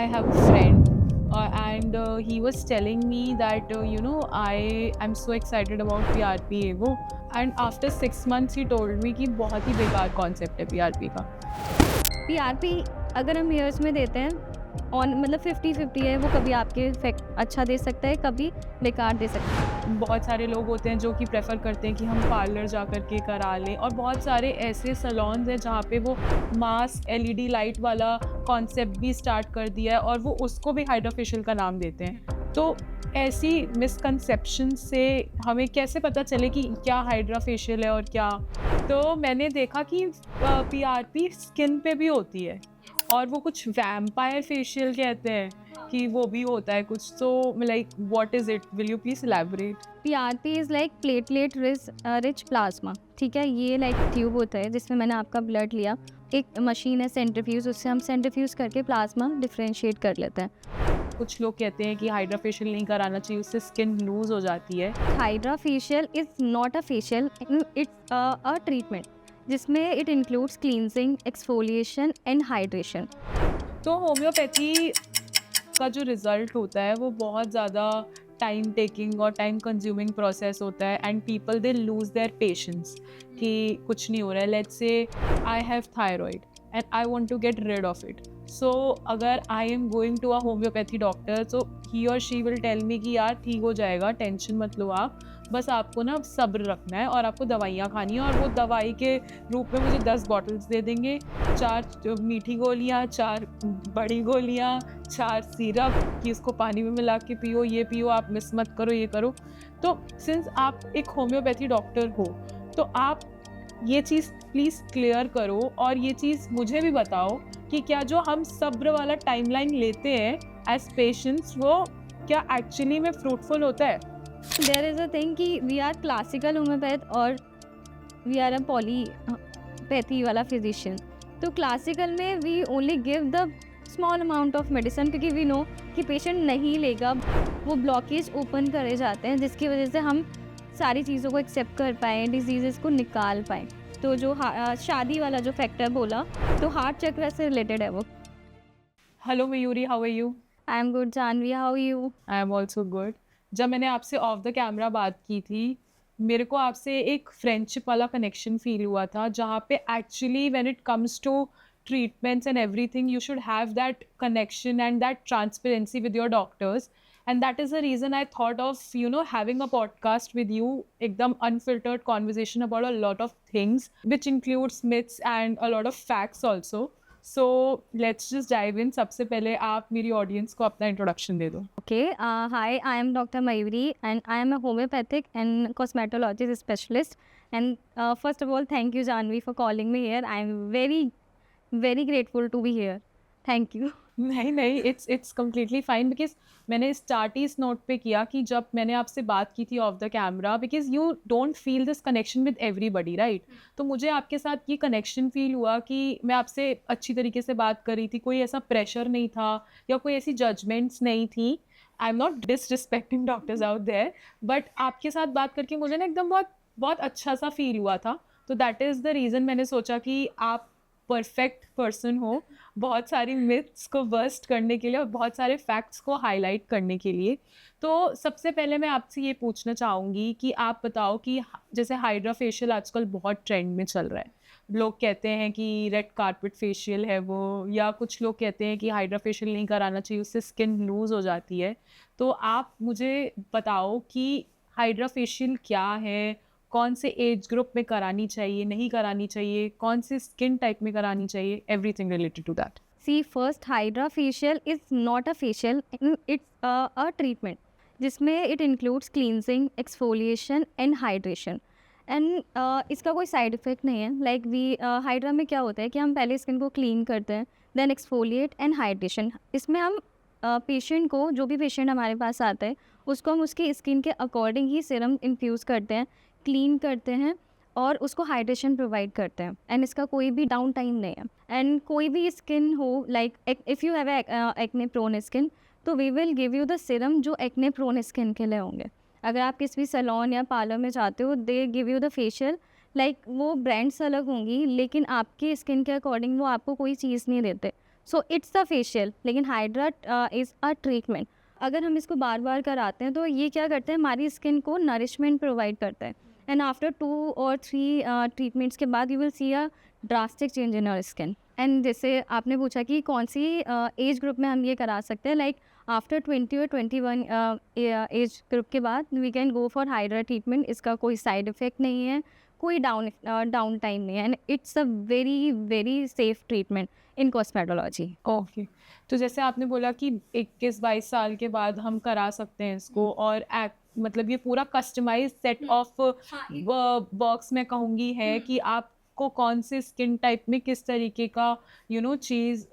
I have a friend, and he was telling me that I am so excited about PRP ego, and after 6 months he told me कि बहुत ही बेकार concept है PRP का। PRP अगर हम years में देते हैं ऑन मतलब 50-50 है, वो कभी आपके इफेक्ट अच्छा दे सकता है, कभी बेकार दे सकता है। बहुत सारे लोग होते हैं जो कि प्रेफर करते हैं कि हम पार्लर जा कर के करा लें, और बहुत सारे ऐसे सैलून्स हैं जहाँ पे वो मास्क एलईडी लाइट वाला कॉन्सेप्ट भी स्टार्ट कर दिया है और वो उसको भी हाइड्रा फेशियल का नाम देते हैं। तो ऐसी मिसकंसेप्शन से हमें कैसे पता चले कि क्या हाइड्रा फेशियल है और क्या। तो मैंने देखा कि पीआरपी स्किन पे भी होती है, और वो कुछ वैम्पायर फेशियल कहते हैं कि वो भी होता है कुछ। तो like what is it, will you please elaborate. PRP is like platelet rich plasma. ठीक है, ये लाइक ट्यूब होता है जिसमें मैंने आपका ब्लड लिया, एक मशीन है सेंट्रीफ्यूज, उससे हम सेंट्रीफ्यूज करके प्लाज्मा डिफरेंशिएट कर लेते हैं। कुछ लोग कहते हैं कि हाइड्रा फेशियल नहीं कराना चाहिए, उससे स्किन लूज हो जाती है। Hydra facial is not a facial, it's a treatment जिसमें it includes cleansing, exfoliation and hydration. तो होम्योपैथी का जो रिजल्ट होता है वो बहुत ज़्यादा टाइम टेकिंग और टाइम कंज्यूमिंग प्रोसेस होता है, and people they lose their patience कि कुछ नहीं हो रहा है। Let's say I have thyroid and I want to get rid of it. So अगर I am going to a homeopathy doctor, तो ही और शी विल टेल मी कि यार ठीक हो जाएगा, टेंशन मत लो आप, बस आपको ना सब्र रखना है और आपको दवाइयाँ खानी है। और वो दवाई के रूप में मुझे 10 बॉटल्स दे देंगे, 4 मीठी गोलियाँ, 4 बड़ी गोलियाँ, 4 सिरप कि इसको पानी में मिला के पियो, ये पियो, आप मिस मत करो, ये करो। तो सिंस आप एक होम्योपैथी डॉक्टर हो, तो आप ये चीज़ प्लीज़ क्लियर करो और ये चीज़ मुझे भी बताओ कि क्या जो हम सब्र वाला टाइमलाइन लेते हैं एज पेशेंट्स, वो क्या एक्चुअली में फ्रूटफुल होता है। देयर इज़ अ थिंग कि वी आर क्लासिकल होम्योपैथ और वी आर अ पॉलीपैथी वाला फिजिशियन। तो क्लासिकल में we only give the small amount of medicine, क्योंकि वी नो कि पेशेंट नहीं लेगा, वो ब्लॉकेज ओपन करे जाते हैं जिसकी वजह से हम सारी चीज़ों को एक्सेप्ट कर पाएँ, डिजीज़ को निकाल पाएँ। तो जो शादी वाला जो फैक्टर बोला, तो हार्ट चक्र से रिलेटेड है वो। Hello Mayuri, how are you. I am good Janvi, how you? I am also good. जब मैंने आपसे ऑफ द कैमरा बात की थी, मेरे को आपसे एक फ्रेंडशिप वाला कनेक्शन फील हुआ था, जहाँ पे actually when it comes to treatments and everything, you should have that connection and that transparency with your doctors. And that is the reason I thought of having a podcast with you, ekdam unfiltered conversation about a lot of things, which includes myths and a lot of facts also. So let's just dive in. सबसे पहले आप मेरी audience को अपना introduction दे दो। Okay, hi, I am Dr. Mayuri and I am a homeopathic and cosmetologist specialist. And first of all, thank you, Janvi, for calling me here. I am very grateful to be here. Thank you. नहीं नहीं, it's completely fine, because मैंने start ही इस note पे किया कि जब मैंने आपसे बात की थी of the camera, because you don't feel this connection with everybody, right. तो मुझे आपके साथ ये कनेक्शन फील हुआ कि मैं आपसे अच्छी तरीके से बात कर रही थी, कोई ऐसा प्रेशर नहीं था या कोई ऐसी जजमेंट्स नहीं थी। I am not disrespecting doctors out there, but आपके साथ बात करके मुझे ना एकदम बहुत बहुत अच्छा सा फील हुआ था। तो दैट इज़ द रीज़न मैंने सोचा कि आप परफेक्ट पर्सन हो बहुत सारी मिथ्स को बस्ट करने के लिए और बहुत सारे फैक्ट्स को हाईलाइट करने के लिए। तो सबसे पहले मैं आपसे ये पूछना चाहूँगी कि आप बताओ कि जैसे हाइड्रा फेशियल आजकल बहुत ट्रेंड में चल रहा है। लोग कहते हैं कि रेड कारपेट फेशियल है वो, या कुछ लोग कहते हैं कि हाइड्रा फेशियल नहीं कराना चाहिए, उससे स्किन लूज़ हो जाती है। तो आप मुझे बताओ कि हाइड्रा फेशियल क्या है, कौन से एज ग्रुप में करानी चाहिए, नहीं करानी चाहिए, कौन से स्किन टाइप में करानी चाहिए, everything related to that. See, first, Hydra facial is not a facial, it's a treatment जिसमें it includes cleansing, exfoliation and hydration. And इसका कोई साइड इफेक्ट नहीं है। लाइक हाइड्रा में क्या होता है कि हम पहले स्किन को क्लीन करते हैं, देन एक्सफोलिएट एंड हाइड्रेशन। इसमें हम पेशेंट को, जो भी पेशेंट हमारे पास आता है, उसको हम उसकी स्किन के अकॉर्डिंग ही सीरम इन्फ्यूज़ करते हैं, क्लीन करते हैं और उसको हाइड्रेशन प्रोवाइड करते हैं। एंड इसका कोई भी डाउन टाइम नहीं है। एंड कोई भी स्किन हो, like if you have acne prone skin, तो we will give you the serum जो एक्ने प्रोन स्किन के लिए होंगे। अगर आप किसी भी सैलून या पार्लर में जाते हो, they give you the facial, like वो ब्रांड्स अलग होंगी लेकिन आपकी स्किन के अकॉर्डिंग वो आपको कोई चीज़ नहीं देते। सो इट्स अ फेशियल, लेकिन हाइड्रा इज़ अ ट्रीटमेंट। अगर हम इसको बार बार कराते हैं तो ये क्या करते हैं, हमारी स्किन को नरिशमेंट प्रोवाइड करता है, एंड आफ्टर 2 और 3 ट्रीटमेंट्स के बाद you will see a drastic change in your skin. And जैसे आपने पूछा कि कौन सी एज ग्रुप में हम ये करा सकते हैं, लाइक आफ्टर 20 और 21 एज ग्रुप के बाद we can go for hydra treatment. इसका कोई साइड इफ़ेक्ट नहीं है, कोई डाउन टाइम नहीं है, and it's a very very safe treatment in cosmetology. Okay, तो जैसे आपने बोला कि 21-22 साल के बाद हम करा सकते हैं इसको, और मतलब ये पूरा कस्टमाइज सेट ऑफ वर्क्स मैं कहूँगी है कि आपको कौन से स्किन टाइप में किस तरीके का चीज़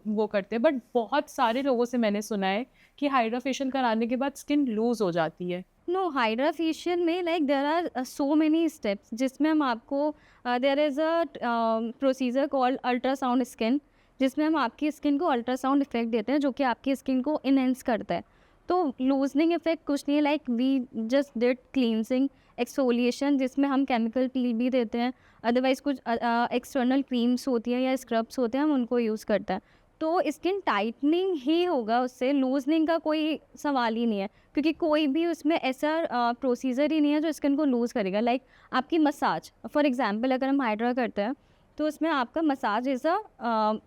वो करते हैं। बट बहुत सारे लोगों से मैंने सुना है कि हाइड्रा फेशियल कराने के बाद स्किन लूज हो जाती है। नो, हाइड्रा फेशियल में like there are so many steps, जिसमें हम आपको there is a procedure called ultrasound skin, जिसमें हम आपकी स्किन को अल्ट्रासाउंड इफेक्ट देते हैं जो कि आपकी स्किन को इनहेंस करता है। तो लूजनिंग इफेक्ट कुछ नहीं है, like we just did cleansing exfoliation, जिसमें हम केमिकल पील भी देते हैं, अदरवाइज कुछ एक्सटर्नल क्रीम्स होती हैं या स्क्रब्स होते हैं, हम उनको यूज़ करते हैं। तो स्किन टाइटनिंग ही होगा उससे, लूजनिंग का कोई सवाल ही नहीं है, क्योंकि कोई भी उसमें ऐसा प्रोसीजर ही नहीं है जो स्किन को लूज़ करेगा। लाइक आपकी मसाज, फॉर एग्जांपल अगर हम हाइड्रा करते हैं तो उसमें आपका मसाज इज़ अ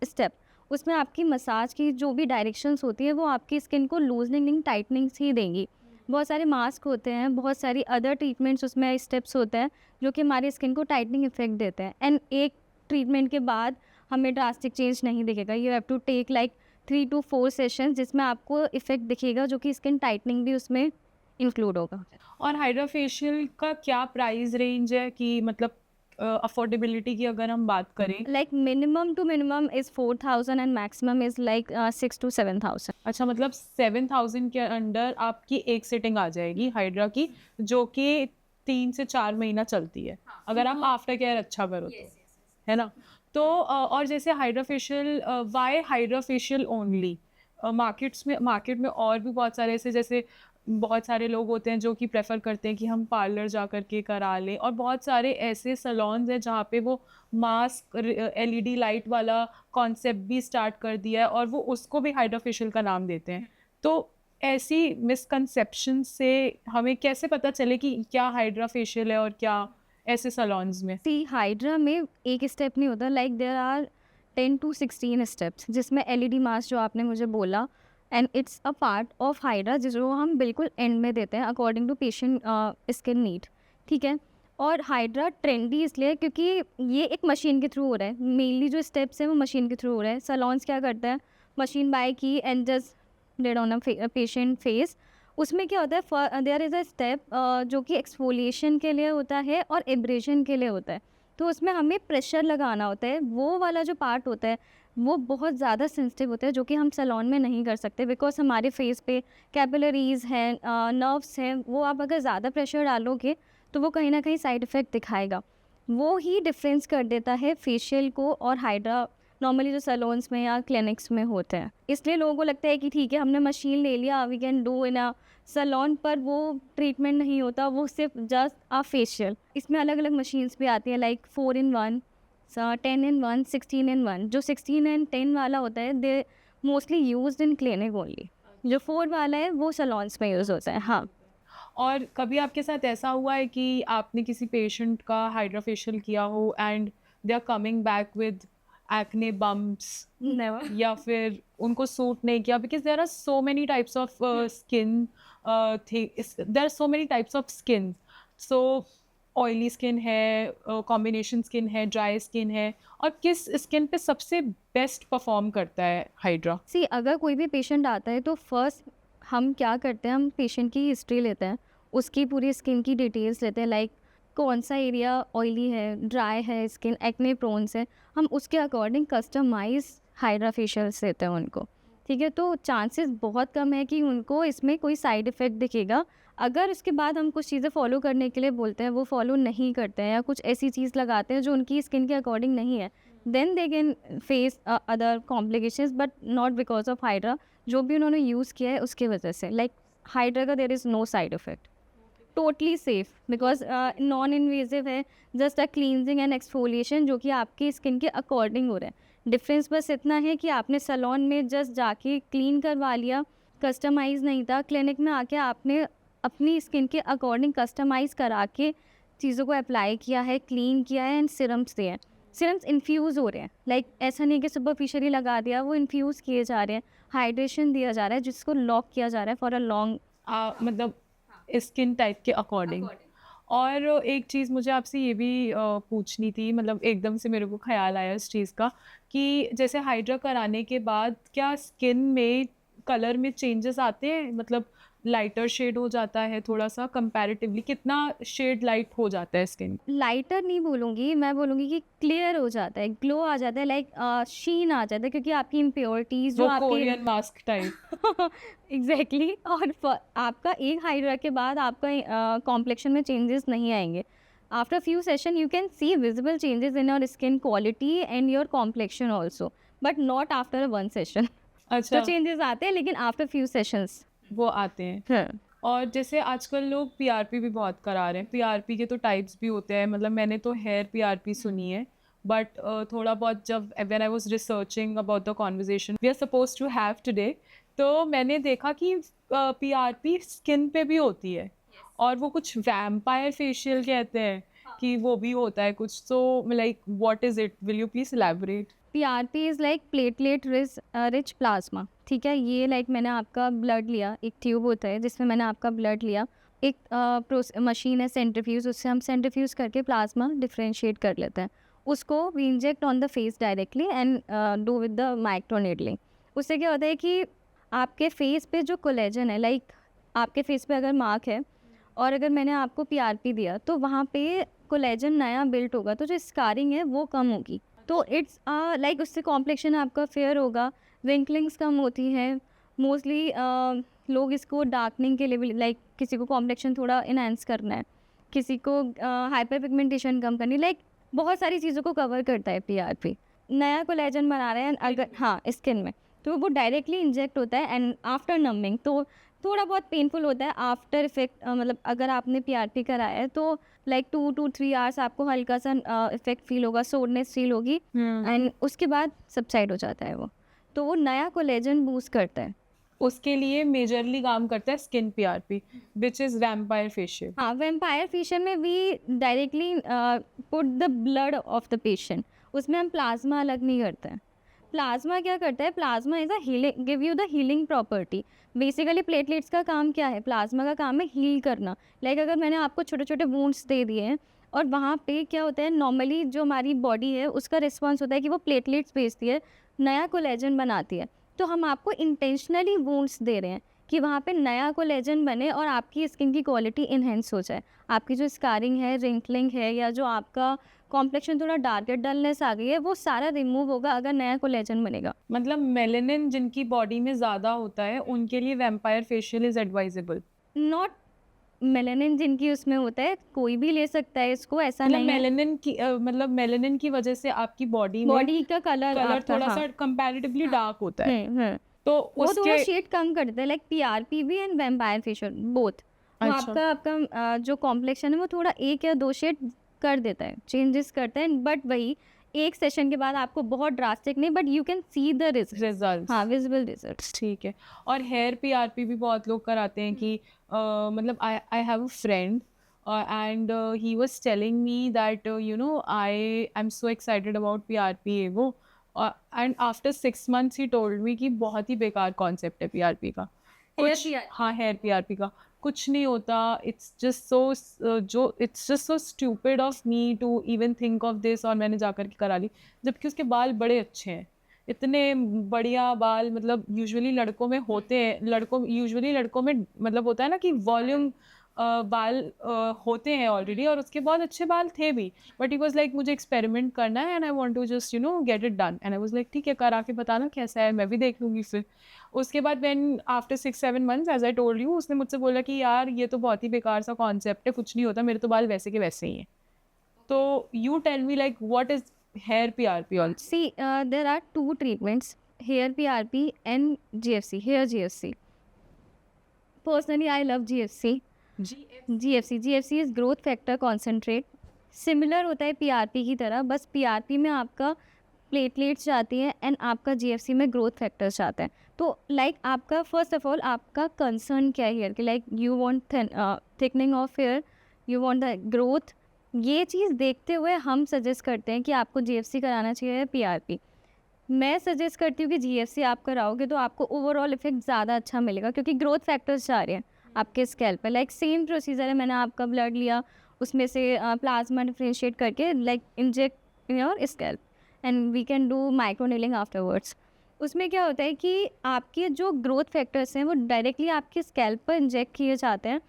स्टेप, उसमें आपकी मसाज की जो भी डायरेक्शंस होती है वो आपकी स्किन को लूजनिंग नहीं टाइटनिंग्स ही देंगी। बहुत सारे मास्क होते हैं, बहुत सारी अदर ट्रीटमेंट्स उसमें स्टेप्स होते हैं जो कि हमारी स्किन को टाइटनिंग इफेक्ट देते हैं, एंड एक ट्रीटमेंट के बाद हमें ड्रास्टिक चेंज नहीं दिखेगा। You have to take like 3 to 4 sessions, जिसमें आपको इफेक्ट दिखेगा जो कि स्किन टाइटनिंग भी उसमें इंक्लूड होगा। और हाइड्रा फेशियल का क्या प्राइस रेंज है, कि मतलब अफोर्डेबिलिटी की अगर हम बात करें? Like minimum to minimum is 4,000 and maximum is like 6 to 7,000। अच्छा, मतलब 7,000 के अंडर आपकी एक सिटिंग आ जाएगी हाइड्रा की, जो कि 3 से 4 महीना चलती है, अगर आप आफ्टर केयर अच्छा करो तो, है ना? तो और जैसे hydra facial, why hydra facial only? Market में और भी बहुत सारे ऐसे, जैसे बहुत सारे लोग होते हैं जो कि प्रेफर करते हैं कि हम पार्लर जा कर के करा लें, और बहुत सारे ऐसे सैलून्स हैं जहाँ पे वो मास्क एलईडी लाइट वाला कॉन्सेप्ट भी स्टार्ट कर दिया है, और वो उसको भी हाइड्रा फेशियल का नाम देते हैं। तो ऐसी मिसकंसेप्शन से हमें कैसे पता चले कि क्या हाइड्रा फेशियल है और क्या ऐसे सैलून्स में? सी हाइड्रा में एक स्टेप नहीं होता, like there are 10 to 16 steps, जिसमें एलईडी मास्क जो आपने मुझे बोला, and it's a part of hydra जिसको हम बिल्कुल एंड में देते हैं according to patient skin need. ठीक है, और हाइड्रा ट्रेंडी इसलिए क्योंकि ये एक मशीन के थ्रू हो रहा है, मेनली जो स्टेप्स हैं वो मशीन के थ्रू हो रहे हैं। सैलून्स क्या करते हैं, मशीन बाय की and just dead on a patient face. उसमें क्या होता है, देयर इज़ अ स्टेप जो कि एक्सफोलिएशन के लिए होता है और एब्रेशन के लिए होता है। तो उसमें हमें प्रेशर लगाना होता है, वो वाला जो पार्ट होता है वो बहुत ज़्यादा सेंसिटिव होता है, जो कि हम सैलून में नहीं कर सकते, बिकॉज हमारे फेस पे कैपिलरीज हैं, नर्व्स हैं, वो आप अगर ज़्यादा प्रेशर डालोगे तो वो कहीं ना कहीं साइड इफ़ेक्ट दिखाएगा। वो ही डिफरेंस कर देता है फेशियल को और हाइड्रा नॉर्मली जो सैलून्स में या क्लिनिक्स में होते हैं। इसलिए लोगों को लगता है कि ठीक है हमने मशीन ले लिया, we can do in a salon, पर वो ट्रीटमेंट नहीं होता, वो सिर्फ जस्ट अ फेशियल। इसमें अलग अलग मशीन्स भी आती हैं, लाइक 4 in 1, 10 in 1, 16 in 1। जो 16 and 10 वाला होता है they mostly used in clinic only, जो 4 वाला है वो सैलून्स में यूज़ होता है। हाँ, और कभी आपके साथ ऐसा हुआ है कि आपने किसी पेशेंट का हाइड्रा फेशियल किया हो and they are coming back with acne bumps, never. या फिर उनको सूट नहीं किया? Because there are so many types of skin, there are so many types of skin. So oily skin है, combination skin है, dry skin है, और किस स्किन पे सबसे बेस्ट परफॉर्म करता है हाइड्रा? सी अगर कोई भी पेशेंट आता है तो फर्स्ट हम क्या करते हैं, हम पेशेंट की हिस्ट्री लेते हैं, उसकी पूरी स्किन की डिटेल्स लेते हैं, लाइक कौन सा एरिया ऑयली है, ड्राई है स्किन, एक्ने प्रोन्स है, हम उसके अकॉर्डिंग कस्टमाइज हाइड्रा फेशियल्स देते हैं उनको। ठीक है, तो चांसेस बहुत कम है कि उनको इसमें कोई साइड इफ़ेक्ट दिखेगा। अगर उसके बाद हम कुछ चीज़ें फॉलो करने के लिए बोलते हैं, वो फॉलो नहीं करते हैं या कुछ ऐसी चीज़ लगाते हैं जो उनकी स्किन के अकॉर्डिंग नहीं है, then they can face other complications, but not because of hydra. जो भी उन्होंने यूज़ किया है उसके वजह से, लाइक हाइड्रा का there is no side effect, totally safe, because non invasive है, just a cleansing and exfoliation जो कि आपकी स्किन के अकॉर्डिंग हो रहा है। डिफरेंस बस इतना है कि आपने सैलून में जस्ट जाके क्लीन करवा लिया, कस्टमाइज़ नहीं था। क्लिनिक में आके आपने अपनी स्किन के अकॉर्डिंग कस्टमाइज़ करा के चीज़ों को अप्लाई किया है, क्लीन किया है एंड सीरम्स दिए हैं। सीरम्स इन्फ्यूज़ हो रहे हैं, लाइक ऐसा नहीं कि सुपरफिशियली लगा दिया, वो इन्फ्यूज़ किए जा रहे हैं, हाइड्रेशन दिया जा रहा है जिसको लॉक किया जा रहा है फॉर अ लॉन्ग मतलब स्किन टाइप के अकॉर्डिंग। और एक चीज़ मुझे आपसे ये भी पूछनी थी, मतलब एकदम से मेरे को ख्याल आया इस चीज़ का कि जैसे हाइड्रा कराने के बाद क्या स्किन में कलर में चेंजेस आते हैं, मतलब लाइटर शेड हो जाता है थोड़ा सा कंपैरेटिवली, कितना शेड लाइट हो जाता है स्किन? लाइटर नहीं बोलूँगी, मैं बोलूँगी कि क्लियर हो जाता है, ग्लो आ जाता है, लाइक शीन आ जाता है, क्योंकि आपकी इम्प्योरिटीज़ जो वो आपके कोरियन मास्क टाइप। एग्जैक्टली और आपका एक हाइड्रा के बाद आपका कॉम्प्लेक्शन में चेंजेस नहीं आएंगे। After few session you can see visible changes in your skin quality and your complexion also, but not after one session. तो अच्छा, चेंजेस आते हैं लेकिन आफ्टर फ्यू सेशंस। वो आते हैं। और जैसे आजकल लोग पीआरपी भी बहुत करा रहे हैं, पीआरपी के तो टाइप्स भी होते हैं, मतलब मैंने तो हेयर पीआरपी सुनी है, बट थोड़ा बहुत जब when I was researching about the conversation we are suppose to have today, तो मैंने देखा कि पीआरपी स्किन पे भी होती है, और वो कुछ वैम्पायर फेशियल कहते हैं कि वो भी होता है कुछ, तो like what is it, will you please elaborate? PRP is like platelet rich plasma. ठीक है, ये लाइक मैंने आपका ब्लड लिया, एक ट्यूब होता है जिसमें मैंने आपका ब्लड लिया, एक मशीन है सेंट्रीफ्यूज, उससे हम सेंट्रीफ्यूज करके प्लाज्मा डिफ्रेंशिएट कर लेते हैं। उसको we inject on the face directly and do with the microneedling. उससे क्या होता है कि आपके फेस पे जो कोलेजन है, लाइक आपके फेस पे अगर मार्क है और अगर मैंने आपको PRP दिया तो वहाँ पे कोलेजन नया बिल्ट होगा, तो जो स्कारिंग है वो कम होगी। तो इट्स लाइक उससे कॉम्प्लेक्शन आपका फेयर होगा, रिंकलिंग्स कम होती हैं। मोस्टली लोग इसको डार्कनिंग के लिए भी, लाइक किसी को कॉम्प्लेक्शन थोड़ा इनहेंस करना है, किसी को हाइपर पिगमेंटेशन कम करनी, लाइक बहुत सारी चीज़ों को कवर करता है PRP। नया कोलेजन बना रहे हैं अगर, हाँ, स्किन में, तो वो डायरेक्टली इंजेक्ट होता है एंड आफ्टर नमिंग तो थोड़ा बहुत पेनफुल होता है। आफ्टर इफेक्ट मतलब अगर आपने PRP कराया है तो लाइक 2 to 3 आवर्स आपको हल्का सा इफेक्ट फील होगा, सोरनेस फील होगी एंड उसके बाद सबसाइड हो जाता है वो। तो वो नया कोलेजन बूस्ट करता है। उसके लिए मेजरली काम करता है skin PRP, which is vampire facial. हाँ, वेम्पायर फेशियल में we directly put the blood of the patient, उसमें हम प्लाज्मा अलग नहीं करते हैं। प्लाज्मा क्या करता है, plasma is a healing, give you the healing property. Basically platelets का काम क्या है, प्लाज्मा का काम है हील करना। लाइक अगर मैंने आपको छोटे छोटे वूंड्स दे दिए हैं और वहाँ पे क्या होता है, नॉर्मली जो हमारी बॉडी है उसका रिस्पॉन्स होता है कि वो प्लेटलेट्स भेजती है, नया कोलेजन बनाती है। तो हम आपको इंटेंशनली वूंड्स दे रहे हैं कि वहाँ पे नया कोलेजन बने और आपकी स्किन की क्वालिटी इन्हेंस हो जाए। आपकी जो स्कारिंग है, रिंकलिंग है, या जो आपका कॉम्प्लेक्शन थोड़ा डार्क डलनेस आ गई है, वो सारा रिमूव होगा अगर नया कोलेजन बनेगा। मतलब मेलेनिन जिनकी बॉडी में ज़्यादा होता है उनके लिए vampire facial is advisable? Not melanin जिनकी उसमें होता है, कोई भी ले सकता है इसको, ऐसा मतलब नहीं है। मेलेनिन की मतलब मेलेनिन की वजह से आपकी बॉडी में बॉडी का कलर कलर आपका, थोड़ा हाँ, सा कंपैरेटिवली डार्क होता है, हम्म, तो वो थोड़ा उसके शेड कम कर देता है, लाइक PRP भी एंड वैम्पायर फेशियल बोथ। वो अच्छा। आपका जो कॉम्प्लेक्शन है वो थोड़ा 1 या 2 शेड कर देता है, चेंजेस करता है, बट वही एक सेशन के बाद आपको बहुत ड्रास्टिक नहीं, but you can see the result. Results, हाँ, विजिबल रिजल्ट्स। ठीक है। और हेयर पीआरपी भी बहुत लोग कराते हैं कि मतलब I have a friend and he was telling me that I am so excited about PRP वो, and after 6 months he told me कि बहुत ही बेकार कॉन्सेप्ट है PRP का। कुछ PRP? हाँ, हेयर PRP का कुछ नहीं होता, it's just so stupid of me to even think of this, और मैंने जा कर के करा ली, जबकि उसके बाल बड़े अच्छे हैं, इतने बढ़िया बाल, मतलब यूजुअली लड़कों में होते हैं, यूजुअली लड़कों में मतलब होता है ना कि वॉल्यूम बाल होते हैं ऑलरेडी, और उसके बहुत अच्छे बाल थे भी, बट ही वाज लाइक मुझे एक्सपेरिमेंट करना है and I want to just get it done, and I was like ठीक है, करा के बताना कैसा है, मैं भी देख लूँगी। फिर उसके बाद when after 6-7 months, as I told you, उसने मुझसे बोला कि यार ये तो बहुत ही बेकार सा कॉन्सेप्ट है, कुछ नहीं होता, मेरे तो बाल वैसे के वैसे ही हैं। तो you tell me like what is hair PRP also? See, there are 2 treatments, hair PRP and GFC, hair GFC. Personally, I love GFC. GFC is growth factor concentrate. Similar होता है PRP की तरह, बस PRP में आपका platelets जाती हैं and आपका जीएफसी में ग्रोथ फैक्टर्स जाते हैं। तो लाइक आपका फर्स्ट ऑफ ऑल आपका कंसर्न क्या है हेयर कि like you want thickening of hair, you want the growth. ये चीज़ देखते हुए हम सजेस्ट करते हैं कि आपको जीएफसी कराना चाहिए या पीआरपी। मैं सजेस्ट करती हूँ कि जीएफसी आप कराओगे तो आपको ओवरऑल इफेक्ट ज़्यादा अच्छा मिलेगा, क्योंकि ग्रोथ फैक्टर्स जा रहे हैं आपके स्कैल्प पे। लाइक सेम प्रोसीजर है, मैंने आपका ब्लड लिया, उसमें से प्लाज्मा डिफ्रेंशिएट करके like inject in your scalp and we can do microneedling afterwards. उसमें क्या होता है कि आपके जो ग्रोथ फैक्टर्स हैं वो डायरेक्टली आपके स्कैल्प पर इंजेक्ट किए जाते हैं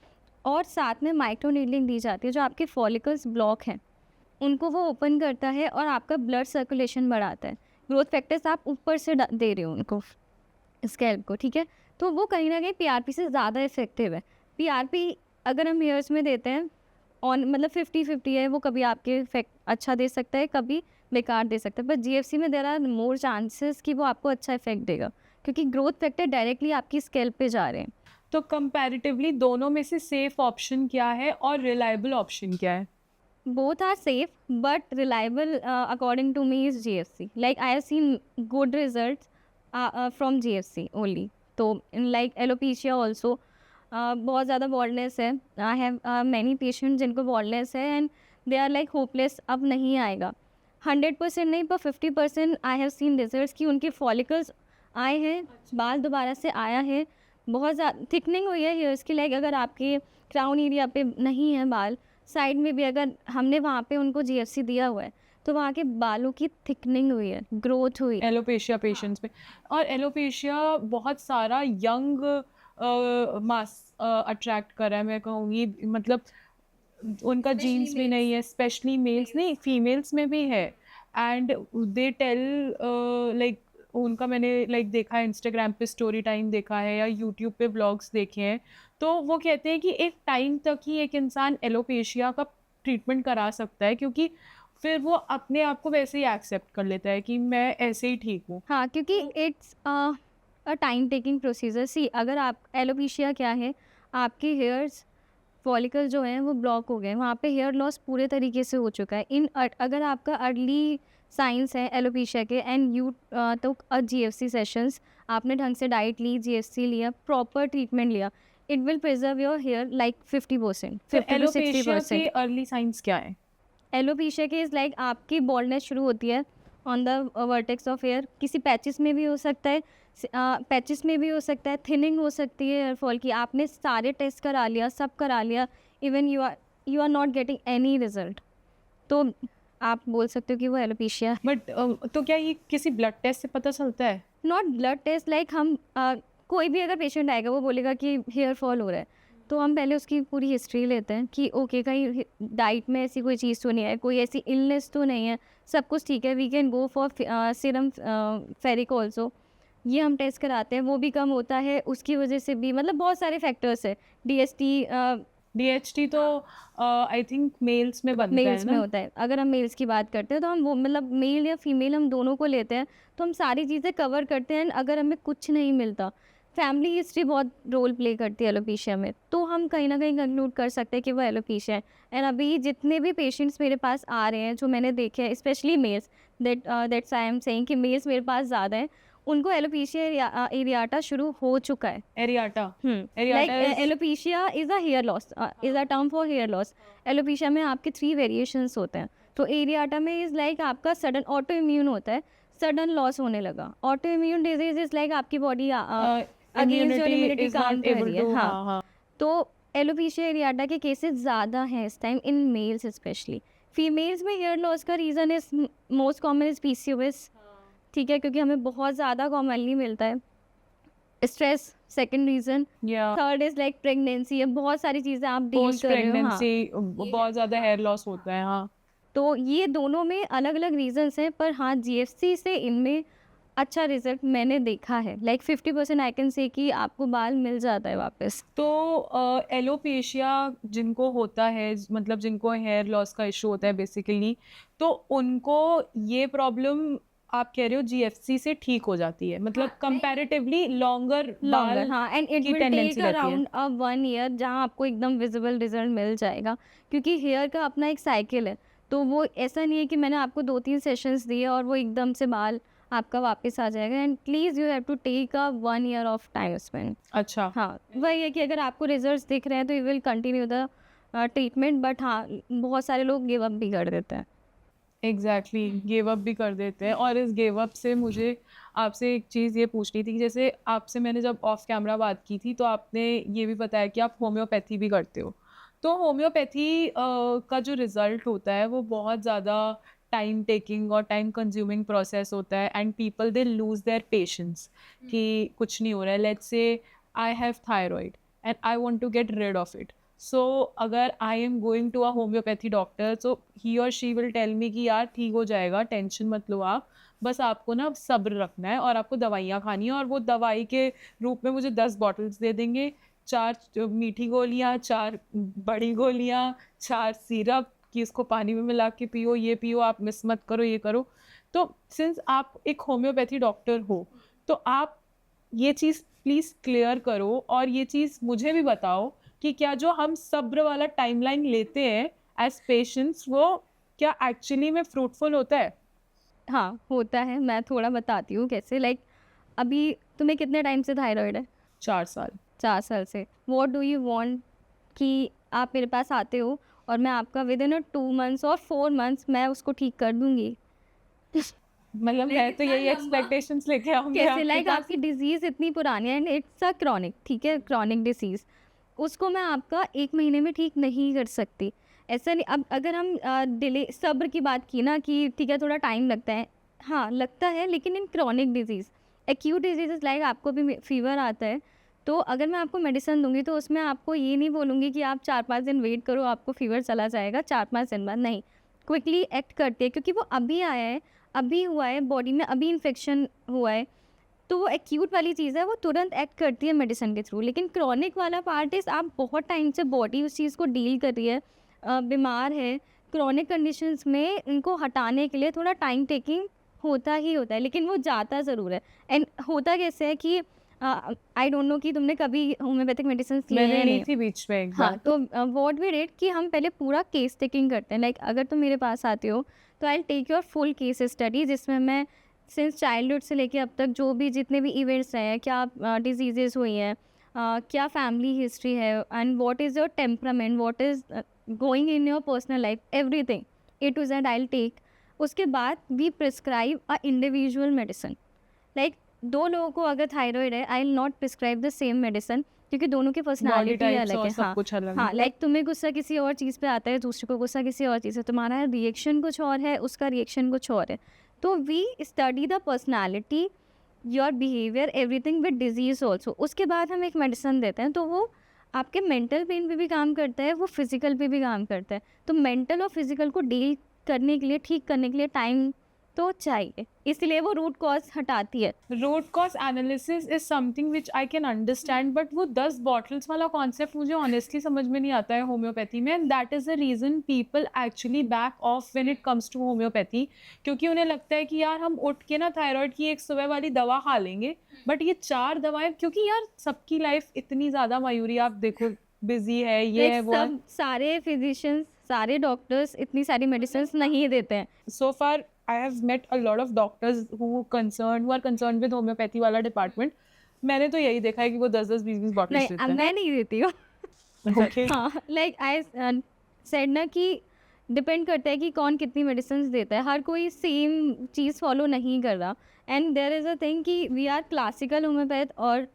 और साथ में माइक्रोनीडलिंग दी जाती है। जो आपके फॉलिकल्स ब्लॉक हैं उनको वो ओपन करता है और आपका ब्लड सर्कुलेशन बढ़ाता है। ग्रोथ फैक्टर्स आप ऊपर से दे रहे हो उनको स्कैल्प को, ठीक है। तो वो कहीं ना कहीं पीआरपी से ज़्यादा इफेक्टिव है। पीआरपी अगर हम हेयर्स में देते हैं ऑन मतलब 50-50 है, वो कभी आपके इफेक्ट अच्छा दे सकता है, कभी बेकार दे सकता है। बट जीएफसी में देर आर मोर चांसेस कि वो आपको अच्छा इफेक्ट देगा, क्योंकि ग्रोथ फैक्टर डायरेक्टली आपकी स्कैल्प पे जा रहे हैं। तो कंपैरेटिवली दोनों में से सेफ ऑप्शन क्या है और रिलायबल ऑप्शन क्या है? Both are safe but reliable, according to me, is GFC. Like I have seen good results from GFC only. तो in like alopecia also बहुत ज़्यादा baldness है. I have many patients जिनको baldness है and they are like hopeless, अब नहीं आएगा. 100% नहीं पर 50% I have seen results कि उनके follicles आए हैं, बाल दोबारा से आया है, बहुत ज़्यादा थिकनिंग हुई है हेयर्स की। लाइक अगर आपके क्राउन एरिया पे नहीं है बाल, साइड में भी अगर हमने वहाँ पे उनको जीएफसी दिया हुआ है तो वहाँ के बालों की थिकनिंग हुई है, ग्रोथ हुई है। एलोपेशिया पेशेंट्स में। और एलोपेशिया बहुत सारा यंग मास अट्रैक्ट कर रहा है, मैं कहूँगी। मतलब उनका जीन्स भी नहीं है, स्पेशली मेल्स नहीं, फीमेल्स में भी है। एंड दे टेल लाइक उनका मैंने लाइक देखा है, इंस्टाग्राम पे स्टोरी टाइम देखा है या यूट्यूब पे व्लॉग्स देखे हैं। तो वो कहते हैं कि एक टाइम तक ही एक इंसान एलोपेशिया का ट्रीटमेंट करा सकता है, क्योंकि फिर वो अपने आप को वैसे ही एक्सेप्ट कर लेता है कि मैं ऐसे ही ठीक हूँ। हाँ, क्योंकि it's a time taking procedure. See अगर आप एलोपेशिया क्या है, आपके हेयर्स फॉलिकल जो हैं वो ब्लॉक हो गए हैं, वहाँ पे हेयर लॉस पूरे तरीके से हो चुका है। अगर आपका अर्ली साइंस है एलोपेशिया के एंड यू तो जीएफसी सेशंस, आपने ढंग से डाइट ली, जीएफसी लिया, प्रॉपर ट्रीटमेंट लिया, it will preserve your hair like 50%, 50 to 60%। Alopecia के अर्ली साइंस क्या है? एलोपेशिया के इज़ लाइक आपकी बॉल्डनेस शुरू होती है on the vertex of hair. किसी पैचेस में भी हो सकता है, पैचेस में भी हो सकता है, थिनिंग हो सकती है हेयर फॉल की। आपने सारे टेस्ट करा लिया, सब करा लिया, even you are not getting any result, तो आप बोल सकते हो कि वो एलोपेशिया है। बट तो क्या ये किसी ब्लड टेस्ट से पता चलता है? नॉट ब्लड टेस्ट, लाइक हम कोई भी अगर पेशेंट आएगा वो बोलेगा कि हेयर फॉल हो रहा है, तो हम पहले उसकी पूरी हिस्ट्री लेते हैं कि ओके कहीं डाइट में ऐसी कोई चीज़ तो नहीं है, कोई ऐसी इलनेस तो नहीं है, सब कुछ ठीक है। We can go for serum ferric also, ये हम टेस्ट कराते हैं, वो भी कम होता है उसकी वजह से भी। मतलब बहुत सारे फैक्टर्स है। डीएचटी तो आई थिंक मेल्स में बनता है मेल्स में ना? होता है। अगर हम मेल्स की बात करते हैं तो हम वो मतलब मेल या फीमेल हम दोनों को लेते हैं, तो हम सारी चीज़ें कवर करते हैं। अगर हमें कुछ नहीं मिलता, फैमिली हिस्ट्री बहुत रोल प्ले करती है एलोपेशिया में, तो हम कहीं ना कहीं कंक्लूड कर सकते हैं कि वो एलोपेशिया है। एंड अभी जितने भी पेशेंट्स मेरे पास आ रहे हैं जो मैंने देखे हैं, specially males, that's I am saying कि मेल्स मेरे पास ज़्यादा हैं, उनको एलोपेशिया एरियाटा शुरू हो चुका है। Areata. Like areata alopecia is a hair loss, is a term for hair loss. Alopecia में आपके 3 वेरिएशंस होते हैं। तो एरियाटा में इज़ लाइक आपका सडन ऑटो इम्यून होता है, सडन लॉस होने लगा। Auto immune disease is like आपकी बॉडी अगेंस्ट योर इम्यूनिटी काम कर रही है। हाँ, तो एलोपेशिया एरियाटा के केसेस ज़्यादा हैं इस time in males specially. Females में हेयर लॉस का reason is most common is PCOS, ठीक है, क्योंकि हमें बहुत ज़्यादा कॉमनली मिलता है। स्ट्रेस सेकंड रीज़न, या थर्ड इज लाइक प्रेगनेंसी है, बहुत सारी चीज़ें आप डील पोस्ट कर रहे हो। हाँ, प्रेगनेंसी बहुत ज़्यादा हेयर लॉस होता है। हाँ, तो ये दोनों में अलग अलग रीजंस हैं, पर हाँ जीएफसी से इनमें अच्छा रिजल्ट मैंने देखा है। लाइक 50% आई कैन से कि आपको बाल मिल जाता है वापस। तो एलोपेशिया जिनको होता है, मतलब जिनको हेयर लॉस का इशू होता है बेसिकली, तो उनको ये प्रॉब्लम आप कह रहे हो जीएफसी से ठीक हो जाती है, मतलब कंपैरेटिवली लॉन्गर बाल हाँ, एंड इट की विल tendency टेक रहती है। अराउंड 1 ईयर जहाँ आपको एकदम विजिबल रिजल्ट मिल जाएगा, क्योंकि हेयर का अपना एक साइकिल है। तो वो ऐसा नहीं है कि मैंने आपको 2-3 सेशंस दिए और वो एकदम से बाल आपका वापस आ जाएगा। And please you have to take a 1 year of time spend. अच्छा। हाँ, वही है कि अगर आपको रिजल्ट्स दिख रहे हैं तो you will continue the treatment, but हाँ, बहुत सारे लोग गिव अप भी कर देते हैं। एग्जैक्टली गिव अप भी कर देते हैं। और इस गिव अप से मुझे आपसे एक चीज़ ये पूछनी थी कि जैसे आपसे मैंने जब ऑफ कैमरा बात की थी तो आपने ये भी बताया कि आप होम्योपैथी भी करते हो। तो होम्योपैथी का जो रिज़ल्ट होता है वो बहुत ज़्यादा टाइम टेकिंग और टाइम कंज्यूमिंग प्रोसेस होता है and people they lose their patience कि कुछ नहीं हो रहा है। Let's say I have thyroid and I want to get rid of it. So अगर I am going to a homeopathy doctor so he और शी विल टेल मी कि यार ठीक हो जाएगा, टेंशन मत लो आप, बस आपको ना सब्र रखना है और आपको दवाइयाँ खानी है। और वो दवाई के रूप में मुझे 10 बॉटल्स दे देंगे, 4 मीठी गोलियाँ, 4 बड़ी गोलियाँ, 4 सिरप कि इसको पानी में मिला के पियो, ये पियो, आप मिस मत करो, ये करो। तो सिंस आप एक होम्योपैथी डॉक्टर हो तो आप ये चीज़ प्लीज़ क्लियर करो और ये चीज़ मुझे भी बताओ कि क्या जो हम सब्र वाला टाइमलाइन लेते हैं एज पेशेंट्स वो क्या एक्चुअली में फ्रूटफुल होता है? हाँ, होता है। मैं थोड़ा बताती हूँ कैसे। लाइक अभी तुम्हें कितने टाइम से थायराइड है? 4 साल। 4 साल से। व्हाट डू यू वांट कि आप मेरे पास आते हो और मैं आपका विदिन अ 2 मंथ्स और 4 मंथ्स मैं उसको ठीक कर दूँगी। मतलब मैं तो यही एक्सपेक्टेशंस लेके आऊँगी कैसे? आपके लाइक पास। आपकी डिज़ीज़ इतनी पुरानी है एंड इट्स अ क्रॉनिक, ठीक है? Chronic disease. उसको मैं आपका 1 महीने में ठीक नहीं कर सकती। ऐसा नहीं। अब अगर हम डिले सब्र की बात की ना कि ठीक है थोड़ा टाइम लगता है। हाँ, लगता है, लेकिन इन chronic disease, acute diseases like आपको भी फ़ीवर आता है, तो अगर मैं आपको मेडिसिन दूँगी तो उसमें आपको ये नहीं बोलूँगी कि आप 4-5 दिन वेट करो, आपको फ़ीवर चला जाएगा 4-5 दिन बाद, नहीं। क्विकली एक्ट करती है क्योंकि वो अभी आया है, अभी हुआ है, बॉडी में अभी इन्फेक्शन हुआ है, तो वो एक्यूट वाली चीज़ है, वो तुरंत एक्ट करती है मेडिसिन के थ्रू। लेकिन क्रॉनिक वाला पार्ट इज़ आप बहुत टाइम से बॉडी उस चीज़ को डील कर रही है, बीमार है। क्रॉनिक कंडीशंस में इनको हटाने के लिए थोड़ा टाइम टेकिंग होता ही होता है, लेकिन वो जाता ज़रूर है। एंड होता कैसे है कि आई डोंट नो कि तुमने कभी होम्योपैथिक मेडिसिन लिए हैं मैंने या ली नहीं। थी बीच में एक हाँ, बार। तो व्हाट वी डिड कि हम पहले पूरा केस टेकिंग करते हैं। लाइक अगर तुम मेरे पास आते हो तो I will take your full case study, जिसमें मैं सिंस चाइल्डहुड से लेके अब तक जो भी जितने भी इवेंट्स रहे हैं, क्या डिजीजेस हुई हैं, क्या फैमिली हिस्ट्री है, and what is your temperament, what is going in your personal life, everything A to Z I will take. उसके बाद we prescribe a individual medicine. Like 2 लोगों को अगर थायराइड है, I will not prescribe the same medicine, क्योंकि दोनों की body personality types अलग और है। सब हाँ, कुछ अलग हाँ, है। लाइक तुम्हें गुस्सा किसी और चीज़ पे आता है, दूसरे को गुस्सा किसी और चीज़ से, तुम्हारा रिएक्शन कुछ और है, उसका रिएक्शन कुछ और है। तो we study the personality, your behaviour, everything with disease also. उसके बाद हम एक मेडिसिन देते हैं, तो वो आपके मेंटल पेन पे भी काम करता है, वो फिजिकल पे भी काम करता है। तो मेंटल और फिजिकल को डील करने के लिए, ठीक करने के लिए टाइम तो चाहिए, इसलिए वो रूट कॉज हटाती है। Root cause analysis is something which I can understand but वो 10 बॉटल्स वाला कॉन्सेप्ट मुझे ऑनेस्टली समझ में नहीं आता है होम्योपैथी में। And that is the reason people actually back off when it comes to homeopathy, क्योंकि उन्हें लगता है कि यार हम उठ के ना थायराइड की एक सुबह वाली दवा खा लेंगे, बट ये 4 दवाएं, क्योंकि यार सबकी लाइफ इतनी ज़्यादा, मयूरी आप देखो बिजी है, ये लाइक है, वो है। सब सारे फिजिशियंस, सारे डॉक्टर्स इतनी सारी मेडिसिन नहीं देते हैं। So far I have met a lot of doctors who are concerned with homeopathy वाला डिपार्टमेंट। मैंने तो यही देखा है कि वो 10-10 20-20 नहीं, बॉटल्स अब देते हैं। मैं नहीं देती हूँ। ओके। हाँ, लाइक आई सेड ना कि डिपेंड करता है कि कौन कितनी मेडिसिन देता है, हर कोई सेम चीज़ फॉलो नहीं कर रहा। And there is a thing कि वी आर क्लासिकल होम्योपैथ और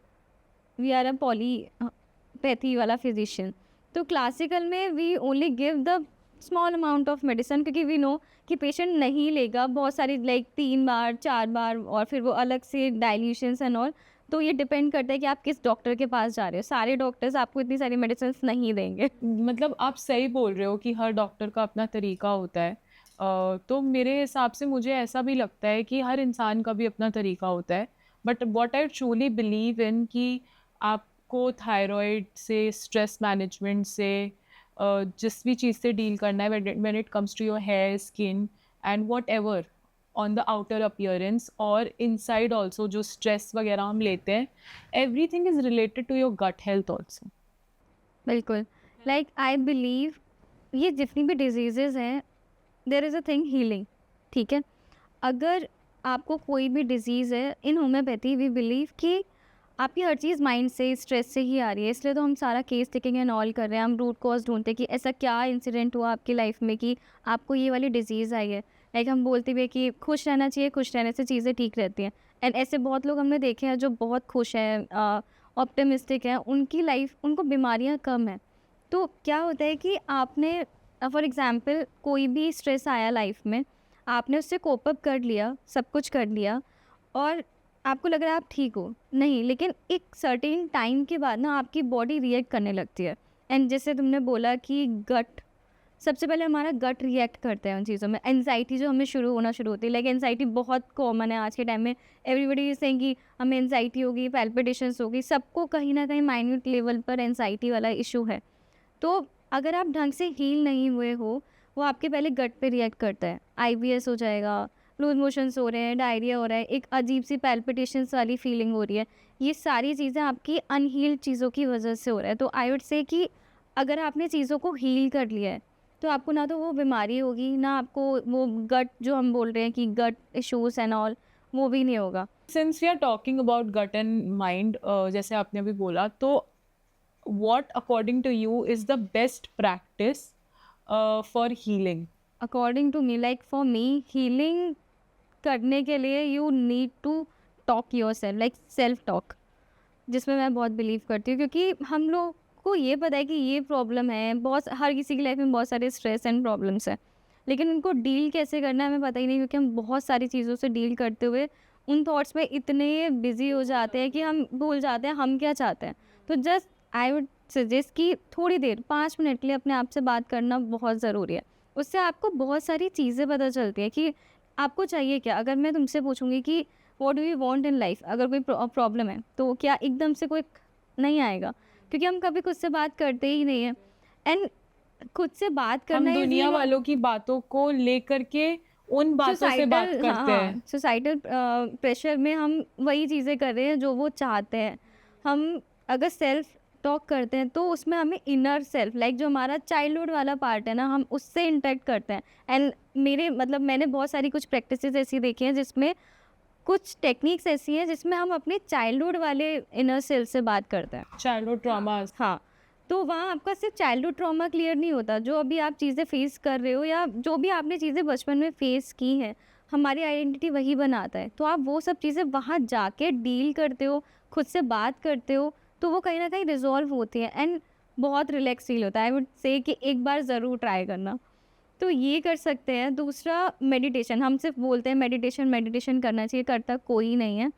वी आर अ पॉलीपैथी वाला फिजिशियन। तो क्लासिकल में we only give the small amount of medicine, क्योंकि वी नो कि पेशेंट नहीं लेगा बहुत सारी, लाइक 3 बार 4 बार, और फिर वो अलग से डाइल्यूशंस एंड ऑल। तो ये डिपेंड करता है कि आप किस डॉक्टर के पास जा रहे हो। सारे डॉक्टर्स आपको इतनी सारी मेडिसिन नहीं देंगे। मतलब आप सही बोल रहे हो कि हर डॉक्टर का अपना तरीका होता है। तो मेरे हिसाब से मुझे ऐसा भी लगता है कि हर इंसान का भी अपना तरीका होता है। But what I truly believe in कि आपको थायराइड से, स्ट्रेस मैनेजमेंट से, जिस भी चीज़ से डील करना है when it comes to your hair, skin and whatever on the outer appearance और इनसाइड ऑल्सो जो स्ट्रेस वगैरह हम लेते हैं, everything is related to your gut health also. बिल्कुल। लाइक आई बिलीव ये जितनी भी डिजीज़ेज़ हैं, there is a thing healing, ठीक है? अगर आपको कोई भी डिजीज़ है, इन होम्योपैथी वी बिलीव कि आपकी हर चीज़ माइंड से, स्ट्रेस से ही आ रही है, इसलिए तो हम सारा केस टेकिंग एंड ऑल कर रहे हैं। हम रूट कॉज़ ढूँढते हैं कि ऐसा क्या इंसिडेंट हुआ आपकी लाइफ में कि आपको ये वाली डिज़ीज़ आई है। लाइक हम बोलते भी हैं कि खुश रहना चाहिए, खुश रहने से चीज़ें ठीक रहती हैं। एंड ऐसे बहुत लोग हमने देखे हैं जो बहुत खुश हैं, ऑप्टिमिस्टिक हैं, उनकी लाइफ, उनको बीमारियाँ कम हैं। तो क्या होता है कि आपने फॉर एग्ज़ाम्पल कोई भी स्ट्रेस आया लाइफ में, आपने उससे कोप अप कर लिया, सब कुछ कर लिया और आपको लग रहा है आप ठीक हो। नहीं, लेकिन एक सर्टेन टाइम के बाद ना आपकी बॉडी रिएक्ट करने लगती है। एंड जैसे तुमने बोला कि गट, सबसे पहले हमारा गट रिएक्ट करता है उन चीज़ों में। एंग्जाइटी जो हमें होना शुरू होती है, लाइक एंग्जाइटी बहुत कॉमन है आज के टाइम में। एवरीबडी इज सेइंग कि हमें एंग्जाइटी होगी, पैल्पिटेशंस होगी, सबको कहीं ना कहीं माइन्यूट लेवल पर एंग्जाइटी वाला इशू है। तो अगर आप ढंग से हील नहीं हुए हो, वो आपके पहले गट पे रिएक्ट करता है। आईबीएस हो जाएगा, लूज मोशंस हो रहे हैं, डायरिया हो रहा है, एक अजीब सी पैल्पिटेशंस वाली फीलिंग हो रही है। ये सारी चीज़ें आपकी अनहील्ड चीज़ों की वजह से हो रहा है। तो आई वुड से कि अगर आपने चीज़ों को हील कर लिया है, तो आपको ना तो वो बीमारी होगी, ना आपको वो गट जो हम बोल रहे हैं कि गट इश्यूज एंड ऑल, वो भी नहीं होगा। Since we are talking about gut and mind, जैसे आपने अभी बोला, तो what according to you is the best practice for healing? According to me, like for me, healing करने के लिए you need to talk yourself, like self talk, जिसमें मैं बहुत बिलीव करती हूँ। क्योंकि हम लोग को ये पता है कि ये प्रॉब्लम है, बहुत हर किसी की लाइफ में बहुत सारे स्ट्रेस एंड प्रॉब्लम्स हैं, लेकिन उनको डील कैसे करना है हमें पता ही नहीं, क्योंकि हम बहुत सारी चीज़ों से डील करते हुए उन थॉट्स में इतने बिजी हो जाते हैं कि हम भूल जाते हैं हम क्या चाहते हैं। तो जस्ट आई वुड सजेस्ट कि थोड़ी देर 5 मिनट के लिए अपने आप से बात करना बहुत ज़रूरी है। उससे आपको बहुत सारी चीज़ें पता चलती हैं कि आपको चाहिए क्या। अगर मैं तुमसे पूछूंगी कि what do you want in life, अगर कोई प्रॉब्लम है, तो क्या एकदम से कोई नहीं आएगा, क्योंकि हम कभी खुद से बात करते ही नहीं हैं। एंड खुद से बात करना हम दुनिया वालों की बातों को लेकर के उन बातों से बात करते हैं। सोसाइटल प्रेशर में हम वही चीज़ें कर रहे हैं जो वो चाहते हैं। हम अगर सेल्फ टॉक करते हैं तो उसमें हमें इनर सेल्फ, लाइक जो हमारा चाइल्डहुड वाला पार्ट है ना, हम उससे इंटरेक्ट करते हैं। एंड मैंने बहुत सारी कुछ प्रैक्टिसेस ऐसी देखी हैं जिसमें कुछ टेक्निक्स ऐसी हैं जिसमें हम अपने चाइल्डहुड वाले इनर सेल्फ से बात करते हैं। चाइल्डहुड ट्रॉमास, हाँ, तो वहाँ आपका सिर्फ चाइल्डहुड ट्रॉमा क्लियर नहीं होता, जो अभी आप चीज़ें फेस कर रहे हो या जो भी आपने चीज़ें बचपन में फेस की हैं, हमारी आइडेंटिटी वही बनाता है। तो आप वो सब चीज़ें वहाँ जाके डील करते हो, खुद से बात करते हो, तो वो कहीं ना कहीं रिजॉल्व होती है एंड बहुत रिलैक्स फील होता है। आई वुड से कि एक बार ज़रूर ट्राई करना। तो ये कर सकते हैं। दूसरा, मेडिटेशन। हम सिर्फ बोलते हैं मेडिटेशन करना चाहिए, करता कोई नहीं है।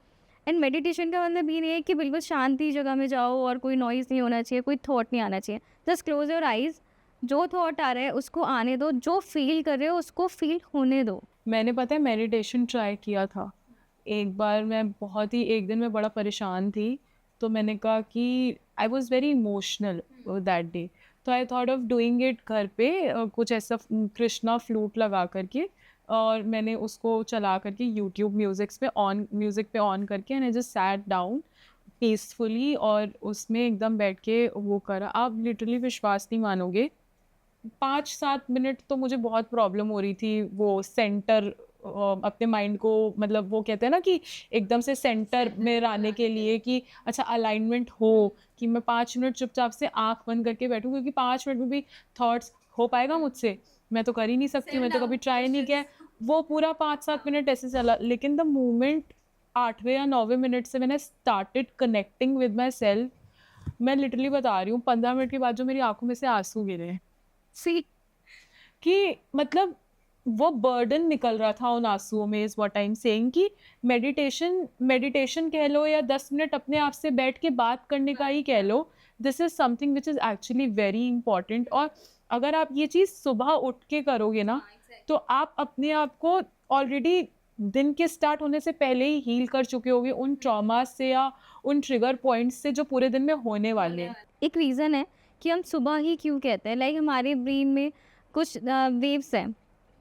एंड मेडिटेशन का मतलब ये नहीं है कि बिल्कुल शांति जगह में जाओ और कोई नॉइज़ नहीं होना चाहिए, कोई थॉट नहीं आना चाहिए। जस्ट क्लोज योर आइज़, जो थॉट आ रहा है उसको आने दो, जो फील कर रहे हो उसको फील होने दो। मैंने पता है मेडिटेशन ट्राई किया था एक बार। मैं बहुत ही, एक दिन मैं बड़ा परेशान थी, तो मैंने कहा कि I was very emotional that day, तो I thought of doing it घर पे, कुछ ऐसा कृष्णा फ्लूट लगा करके, और मैंने उसको चला करके यूट्यूब म्यूज़िक पे ऑन करके, and I just sat down peacefully, और उसमें एकदम बैठ के वो करा। आप लिटरली विश्वास नहीं मानोगे, 5-7 मिनट तो मुझे बहुत प्रॉब्लम हो रही थी वो सेंटर, अपने माइंड को, मतलब वो कहते हैं ना कि एकदम से सेंटर में आने के लिए कि अच्छा अलाइनमेंट हो, कि मैं 5 मिनट चुपचाप से आंख बंद करके बैठूं, क्योंकि 5 मिनट में भी थॉट्स हो पाएगा मुझसे, मैं तो कर ही नहीं सकती, मैं तो कभी ट्राई नहीं किया। वो पूरा 5-7 मिनट ऐसे चला, लेकिन द मोमेंट 8वें या 9वें मिनट से मैंने started connecting with my self, मैं लिटरली बता रही हूँ 15 मिनट के बाद जो मेरी आंखों में से आंसू गिरे सी, कि मतलब वो बर्डन निकल रहा था उन आंसुओं में। Is what I am saying कि मेडिटेशन कह लो या 10 मिनट अपने आप से बैठ के बात करने का ही कह लो, this is something which is actually very important. और अगर आप ये चीज़ सुबह उठ के करोगे ना, तो आप अपने आप को ऑलरेडी दिन के स्टार्ट होने से पहले ही हील कर चुके होगे उन ट्रॉमा से या उन ट्रिगर पॉइंट्स से जो पूरे दिन में होने वाले हैं। एक रीज़न है कि हम सुबह ही क्यों कहते हैं, लाइक हमारे ब्रेन में कुछ वेव्स हैं,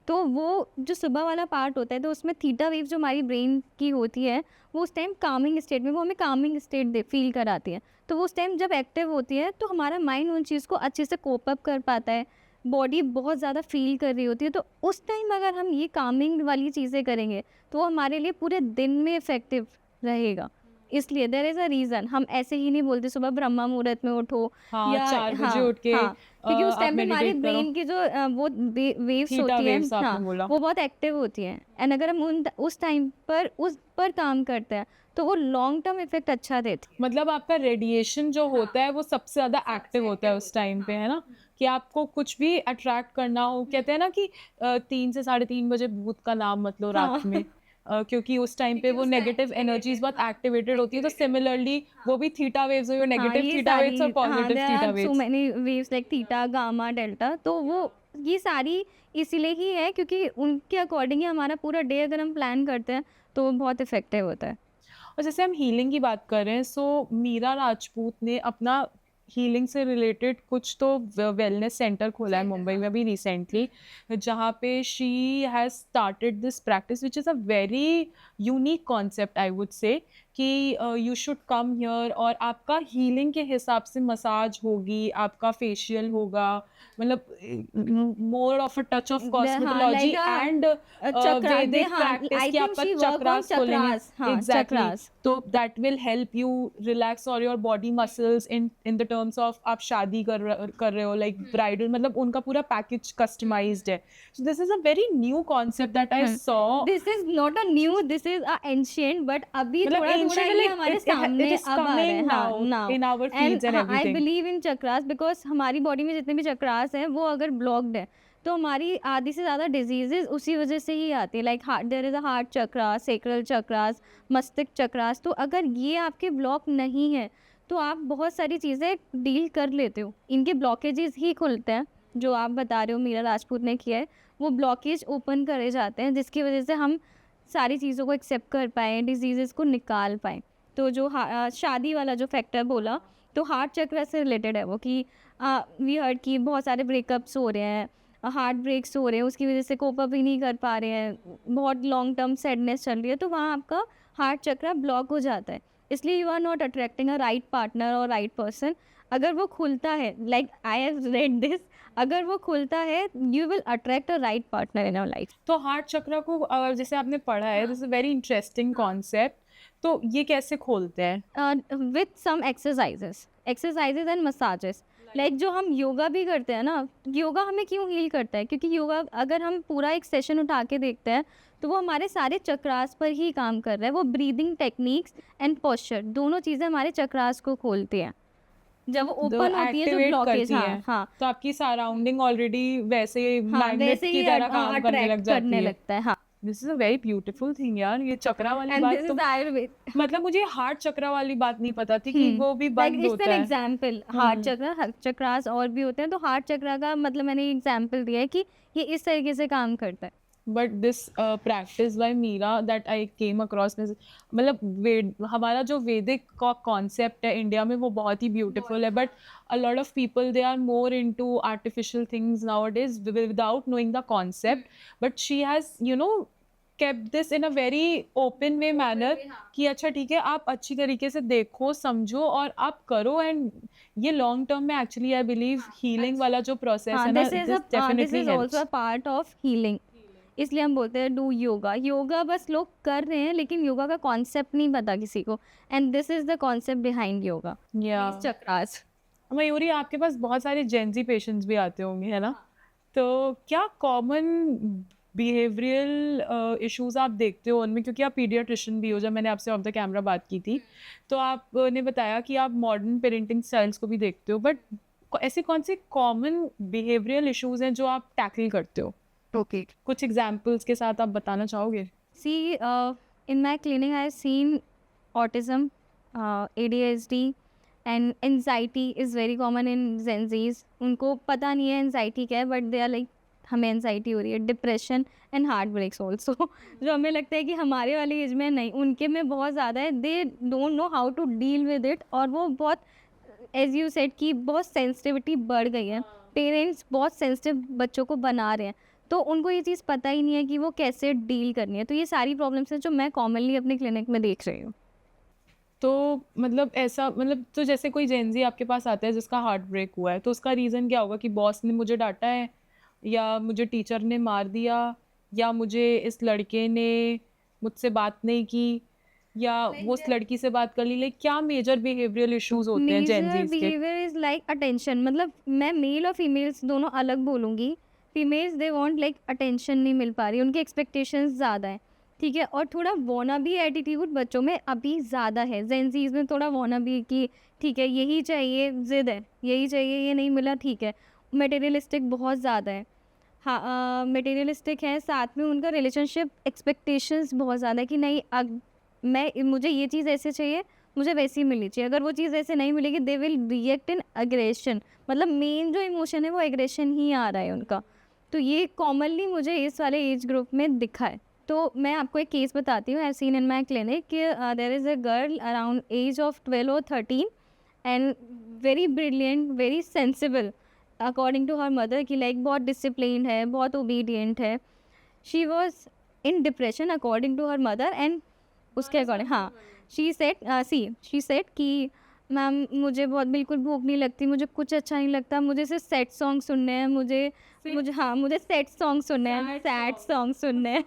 तो वो जो सुबह वाला पार्ट होता है, तो उसमें थीटा वेव जो हमारी ब्रेन की होती है, वो उस टाइम कामिंग स्टेट में, वो हमें कामिंग स्टेट फील कराती है। तो वो उस टाइम जब एक्टिव होती है तो हमारा माइंड उन चीज़ को अच्छे से कोप अप कर पाता है, बॉडी बहुत ज़्यादा फील कर रही होती है, तो उस टाइम अगर हम ये कामिंग वाली चीज़ें करेंगे तो वो हमारे लिए पूरे दिन में इफ़ेक्टिव रहेगा। इसलिए देयर इज़ अ रीज़न, हम ऐसे ही नहीं बोलते सुबह ब्रह्मा मुहूर्त में उठो हाँ, या 4 बजे हाँ, उठ के हाँ, क्योंकि उस आप टाइम पे हमारे मेडिटेट करो। ब्रेन की जो वो वेव्स थीटा होती हैं, वेव्स हाँ, आपने बोला। वो बहुत एक्टिव होती हैं। एंड अगर हम उस टाइम पर उस पर काम करते हैं तो वो लॉन्ग टर्म इफ़ेक्ट अच्छा देती है। मतलब आपका रेडिएशन जो होता है वो सबसे ज़्यादा एक्टिव होता है उस टाइम पे, है ना? कि आपको कुछ भी अट्रैक्ट करना हो, कहते हैं ना कि 3 से साढ़े 3 बजे भूत का नाम मत लो हाँ। रात में। क्योंकि उस टाइम पे वो नेगेटिव एनर्जीज़ बहुत एक्टिवेटेड होती है, तो सिमिलरली वो भी थीटा वेव्स हो, हाँ, नेगेटिव ये थीटा वेव्स और सारी, हाँ, positive there theta are so waves. Many waves like theta, gamma, delta, तो वो ये सारी इसीलिए ही है क्योंकि उनके अकॉर्डिंग ही हमारा पूरा डे अगर हम प्लान करते हैं तो वो बहुत इफ़ेक्टिव होता है। और जैसे हम हीलिंग की बात कर रहे हैं, सो मीरा राजपूत ने अपना हीलिंग से रिलेटेड कुछ तो वेलनेस सेंटर खोला है मुंबई में अभी रिसेंटली, जहाँ पे she has started this practice which is a very unique concept I would say कि यू शुड कम हियर और आपका हीलिंग के हिसाब से मसाज होगी, आपका फेशियल होगा, मतलब more of a touch of हाँ, कॉस्मेटोलॉजी लाइक एंड चक्रा दे, वैदिक हाँ, प्रैक्टिस आई कि थिंक आपका शी वर्क ऑन चक्रास खोलेंगे। चक्रास, हाँ, एग्जैक्टली चक्रास। तो that will help you relax और your body muscles in the terms of आप शादी कर रहे हो लाइक ब्राइडल, मतलब उनका पूरा पैकेज कस्टमाइज्ड है। So this is a very new concept that I saw. This is not a new, this is a ancient, but अभी मतलब थोड़ा थोड़ा एंशिएंट ये लाइक हमारे इट सामने इज अब आ रहे कमिंग हैं, हाँ, now now. In our and feeds and हाँ, I everything. Believe in chakras because हमारी बॉडी में जितने भी चक्रास हैं वो अगर ब्लॉक्ड है तो हमारी आधी से ज़्यादा डिजीजेज उसी वजह से ही आती है। Like heart, there is a heart chakra, sacral chakras, मस्तिष्क चक्रास, तो अगर ये आपके ब्लॉक नहीं है तो आप बहुत सारी चीज़ें डील कर लेते हो, इनके ब्लॉकेजेस ही खुलते हैं। जो आप बता रहे हो मीरा राजपूत ने किया है, वो ब्लॉकेज ओपन करे जाते हैं जिसकी वजह से हम सारी चीज़ों को एक्सेप्ट कर पाएँ, डिजीज़ेज़ को निकाल पाएँ। तो जो शादी वाला जो फैक्टर बोला, तो हार्ट चक्र से रिलेटेड है वो कि वी हर्ड कि बहुत सारे ब्रेकअप्स हो रहे हैं, हार्ट ब्रेक्स हो रहे हैं, उसकी वजह से कोप अप ही नहीं कर पा रहे हैं, बहुत लॉन्ग टर्म सैडनेस चल रही है, तो वहाँ आपका हार्ट चक्र ब्लॉक हो जाता है। इसलिए you are not attracting a right partner और राइट पर्सन। अगर वो खुलता है, like I have read this, अगर वो खुलता है you will attract a right partner in your life. तो हार्ट चक्र को जैसे आपने पढ़ा है, this is very interesting concept. तो ये कैसे खोलते हैं? With some exercises and massages. Like जो हम योगा भी करते हैं ना, योगा हमें क्यों हील करता है, क्योंकि योगा अगर हम पूरा एक सेशन उठा के देखते हैं तो वो हमारे सारे चक्रास पर ही काम कर रहा है। वो ब्रीदिंग टेक्निक्स एंड पोस्चर दोनों चीज़ें हमारे चक्रास को खोलती हैं जब वो ओपन होती है जो एक्टिवेट ब्लॉकेज। करती हाँ, हैं, हाँ, तो आपकी सराउंडिंग ऑलरेडी वैसे हाँ, मैग्नेट वैसे की ही तरह काम करने लग अट्रैक्ट करने जाती है। लगता है। हाँ, this is a very beautiful thing यार, ये चक्रा वाली एंड बात दिस तो इज आयुर्वेद। मतलब मुझे हार्ट चक्रा वाली बात नहीं पता थी कि वो भी लाइक बंद इट्स एन होता है। एग्जाम्पल, हार्ट चक्रास और भी होते हैं, तो हार्ट चक्रा का मतलब मैंने एग्जाम्पल दिया है कि ये इस तरीके से काम करता है। But this practice by Meera that I came across, मतलब हमारा जो वैदिक का कॉन्सेप्ट है इंडिया में वो बहुत ही ब्यूटीफुल है, but a lot of people they are more into artificial things nowadays without knowing the concept, but she has kept this in a very open way manner कि अच्छा ठीक है, आप अच्छी तरीके से देखो समझो और आप करो, एंड ये लॉन्ग टर्म में एक्चुअली आई बिलीव हीलिंग वाला जो प्रोसेस हाँ, है ना, this this this definitely is also a helps. Part of healing. इसलिए हम बोलते हैं डू योगा। योगा बस लोग कर रहे हैं लेकिन योगा का कॉन्सेप्ट नहीं पता किसी को, and this is the concept behind yoga, या चक्रास। मयूरी, आपके पास बहुत सारे जेंजी पेशेंट्स भी आते होंगे, है ना? तो क्या कॉमन बिहेवियरल इश्यूज आप देखते हो उनमें, क्योंकि आप पीडियाट्रिशियन भी हो, जब मैंने आपसे ऑफ द कैमरा बात की थी तो आपने बताया कि आप मॉडर्न पेरेंटिंग स्टाइल्स को भी देखते हो, बट ऐसे कौन से कॉमन बिहेवियरल इश्यूज हैं जो आप टैकल करते हो? ओके, कुछ एग्जाम्पल्स के साथ आप बताना चाहोगे? See in my clinic I have seen autism, ADHD and anxiety is very common in Gen Zs. उनको पता नहीं है एनजाइटी क्या है, बट दे आर लाइक हमें एनजाइटी हो रही है। Depression and heart breaks also जो हमें लगता है कि हमारे वाली एज में नहीं, उनके में बहुत ज़्यादा है। They don't know how to deal with it, और वो बहुत, एज यू सेड कि बहुत सेंसिटिविटी बढ़ गई है। पेरेंट्स बहुत सेंसिटिव बच्चों को बना रहे हैं, तो उनको ये चीज़ पता ही नहीं है कि वो कैसे डील करनी है। तो ये सारी प्रॉब्लम्स हैं जो मैं कॉमनली अपने क्लिनिक में देख रही हूँ। तो मतलब ऐसा मतलब तो जैसे कोई जेनजी आपके पास आता है जिसका हार्ट ब्रेक हुआ है, तो उसका रीज़न क्या होगा कि बॉस ने मुझे डाँटा है, या मुझे टीचर ने मार दिया, या मुझे इस लड़के ने मुझसे बात नहीं की, या वो उस लड़की से बात कर ली, लाइक क्या मेजर बिहेवियरल इश्यूज़ होते हैं मेजर जेनज़ीज़ के? बिहेवियर इज़ लाइक अटेंशन, मतलब मैं मेल और फीमेल्स दोनों अलग बोलूँगी। Females they want like attention नहीं मिल पा रही, उनकी एक्सपेक्टेशंस ज़्यादा है, ठीक है? और थोड़ा वॉना बी एटीट्यूड बच्चों में अभी ज़्यादा है। जेनज़ीज़ में थोड़ा वॉना बी कि ठीक है, यही चाहिए, ज़िद है, यही चाहिए, ये नहीं मिला ठीक है। मटेरियलिस्टिक बहुत ज़्यादा है। हाँ, मटेरियलिस्टिक है, साथ में उनका रिलेशनशिप एक्सपेक्टेशंस बहुत ज़्यादा है कि नहीं, मुझे ये चीज़ ऐसे चाहिए, मुझे वैसी मिलनी चाहिए। अगर वो चीज़ ऐसे नहीं मिलेगी, they will react in aggression, मतलब मेन जो इमोशन है वो एग्रेशन ही आ रहा है उनका। तो ये कॉमनली मुझे इस वाले एज ग्रुप में दिखा है। तो मैं आपको एक केस बताती हूँ, I seen in my clinic कि there is a girl around age of 12 और 13 and very brilliant, very sensible according to her mother, कि लाइक बहुत डिसिप्लिन्ड है, बहुत ओबीडियंट है। She was in depression according to her mother, and उसके according हाँ, she said कि ma'am मुझे बहुत बिल्कुल भूख नहीं लगती, मुझे कुछ अच्छा नहीं लगता, मुझे सिर्फ सैड सॉन्ग सुनने हैं, मुझे सैड सॉन्ग सुनने हैं, सैड सॉन्ग सुनने हैं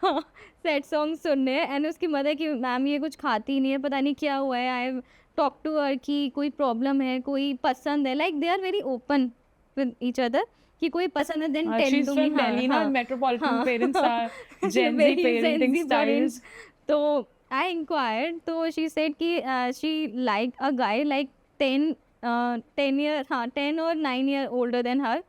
हाँ, सैड सॉन्ग सुनने हैं। एंड उसकी मदर कि मैम ये कुछ खाती नहीं है, पता नहीं क्या हुआ है, आई टॉक टू हर कि कोई प्रॉब्लम है, कोई पसंद है, like they are very open with each other कि कोई पसंद है, then tell She's to me. from हाँ Delhi, na? हाँ Metropolitan हाँ parents are Gen Z very parenting sensi parents. styles. तो आई इंक्वायर्ड, तो शी सेड कि she like a guy like 10 year, हाँ 10 और 9 ईयर ओल्डर देन हर।